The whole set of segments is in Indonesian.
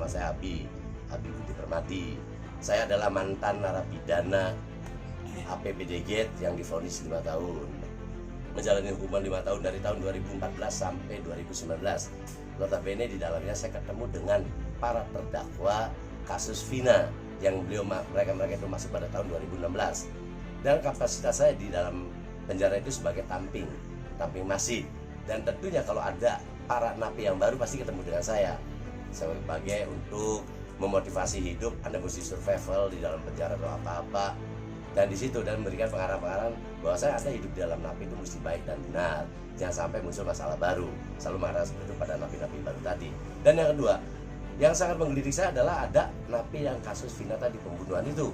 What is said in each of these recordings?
nama saya Abi Budi Permati. Saya adalah mantan narapidana APBD Gate yang divonis 5 tahun, menjalani hukuman 5 tahun dari tahun 2014 sampai 2019. Notabene di dalamnya saya ketemu dengan para terdakwa kasus Vina yang mereka itu masuk pada tahun 2016. Dan kapasitas saya di dalam penjara itu sebagai tamping masih. Dan tentunya kalau ada para napi yang baru pasti ketemu dengan saya sebagai untuk memotivasi hidup. Anda mesti survival di dalam penjara atau apa-apa, dan di situ dan memberikan pengarahan-pengarahan bahwa saya ada hidup di dalam napi itu mesti baik dan benar, jangan sampai muncul masalah baru. Selalu mengarah seperti itu pada napi-napi baru tadi. Dan yang kedua, yang sangat menggelitik saya adalah ada napi yang kasus Vina tadi, pembunuhan itu.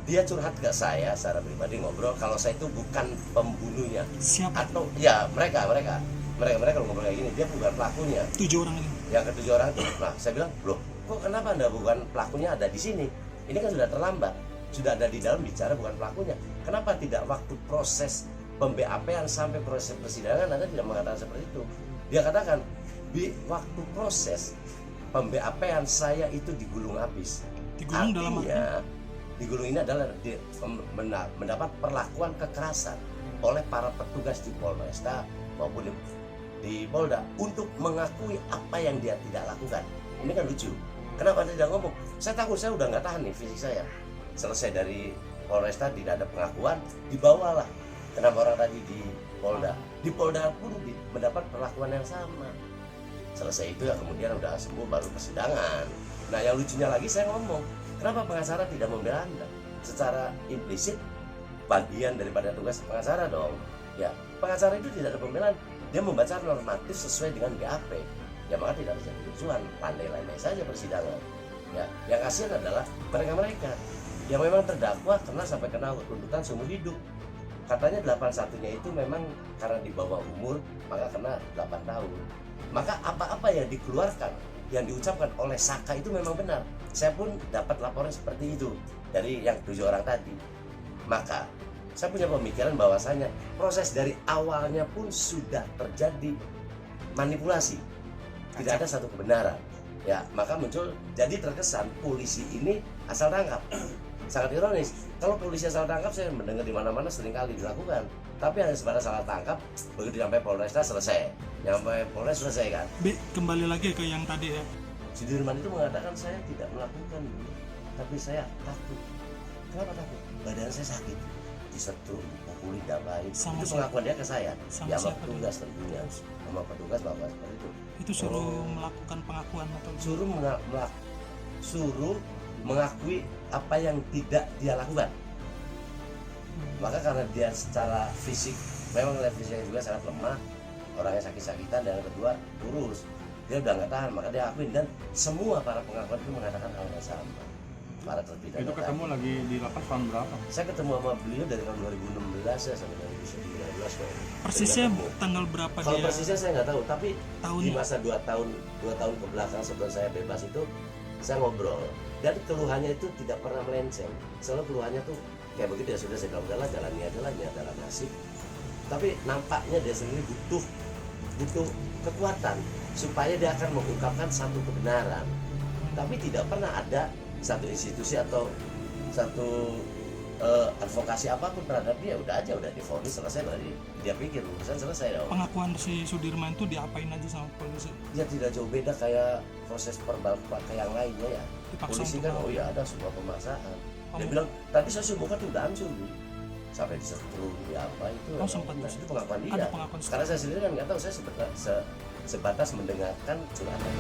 Dia curhat ke saya secara pribadi, ngobrol kalau saya itu bukan pembunuhnya. Siapa? Atau ya mereka kalau ngobrol kayak gini, dia bukan pelakunya. 7 orang ini. Yang ke-7 orang itu. Nah, saya bilang, "Loh, kok kenapa Anda bukan pelakunya ada di sini? Ini kan sudah terlambat. Sudah ada di dalam bicara bukan pelakunya. Kenapa tidak waktu proses pem-BAP-an sampai proses persidangan Anda tidak mengatakan seperti itu?" Dia katakan, "Di waktu proses pem-BAP-an saya itu digulung habis." Digulung dalam artinya digulung ini adalah mendapat perlakuan kekerasan oleh para petugas di Polresta maupun di Polda untuk mengakui apa yang dia tidak lakukan. Ini kan lucu. Kenapa Anda tidak ngomong? Saya takut, saya udah nggak tahan nih fisik saya. Selesai dari Polresta tidak ada pengakuan, dibawalah ke 6 orang tadi di Polda. Di Polda pun mendapat perlakuan yang sama. Selesai itu ya kemudian udah sembuh baru persidangan. Nah yang lucunya lagi saya ngomong, kenapa pengacara tidak membela Anda? Secara implisit bagian daripada tugas pengacara dong. Ya, pengacara itu tidak ada pembelaan. Dia membaca normatif sesuai dengan BAP. Ya maka tidak terjadi kerusuhan, landai-landai saja persidangan. Ya, yang kasihan adalah mereka yang memang terdakwa karena sampai kena tuntutan seumur hidup. Katanya 81-nya itu memang karena di bawah umur maka kena 8 tahun. Maka apa-apa yang dikeluarkan, yang diucapkan oleh Saka itu memang benar. Saya pun dapat laporan seperti itu dari yang 7 orang tadi. Maka saya punya pemikiran bahwasanya proses dari awalnya pun sudah terjadi manipulasi. Tidak ada satu kebenaran. Ya, maka muncul jadi terkesan polisi ini asal tangkap. Sangat ironis. Kalau polisi asal tangkap saya mendengar di mana-mana seringkali dilakukan. Tapi hanya sebatas salah tangkap, begitu sampai Polresta selesai. Nyampe Polres selesai kan. Kembali lagi ke yang tadi ya. Sudirman itu mengatakan saya tidak melakukan, tapi saya takut. Kenapa takut? Badan saya sakit, disetrum, pukuli, dapain. Itu pengakuan dia ke saya. Ya sama petugas tentunya, sama petugas bapak seperti itu. Itu suruh melakukan pengakuan atau suruh mengakui apa yang tidak dia lakukan. Maka karena dia secara fisik memang fisiknya juga sangat lemah, orangnya sakit-sakitan, dan yang kedua kurus, dia udah nggak tahan, maka dia akuin. Dan semua para pengakuan itu mengatakan hal yang sama. Para terpidana itu ketemu tadi. Lagi di lapas tahun berapa? Saya ketemu sama beliau dari tahun 2016 ya sampai 2019 kok. Persisnya tanggal berapa kalau dia? Kalau persisnya saya nggak tahu, tapi tahunnya. Di masa 2 tahun ke belakang sebelum saya bebas itu saya ngobrol, dan keluhannya itu tidak pernah melenceng. Selalu keluhannya tuh kayak begitu, ya sudah saya bilang udahlah, jalani aja lah, ini adalah nasib. Tapi nampaknya dia sendiri butuh kekuatan supaya dia akan mengungkapkan satu kebenaran. Tapi tidak pernah ada satu institusi atau satu advokasi apapun terhadap dia. Udah aja, udah divonis selesai, berarti dia pikir urusan selesai dong. Pengakuan si Sudirman itu diapain aja sama polisi? Ya tidak jauh beda kayak proses kayak yang lainnya ya. Dipaksa polisi kan oh ya ada sebuah pemaksaan. Dia bilang tadi saya buka tuh udah hancur sampai disetrum ya apa itu. Sempat itu pengakuan dia. Ada pengakuan karena saya sendiri kan nggak tahu, saya sebatas mendengarkan curhatan.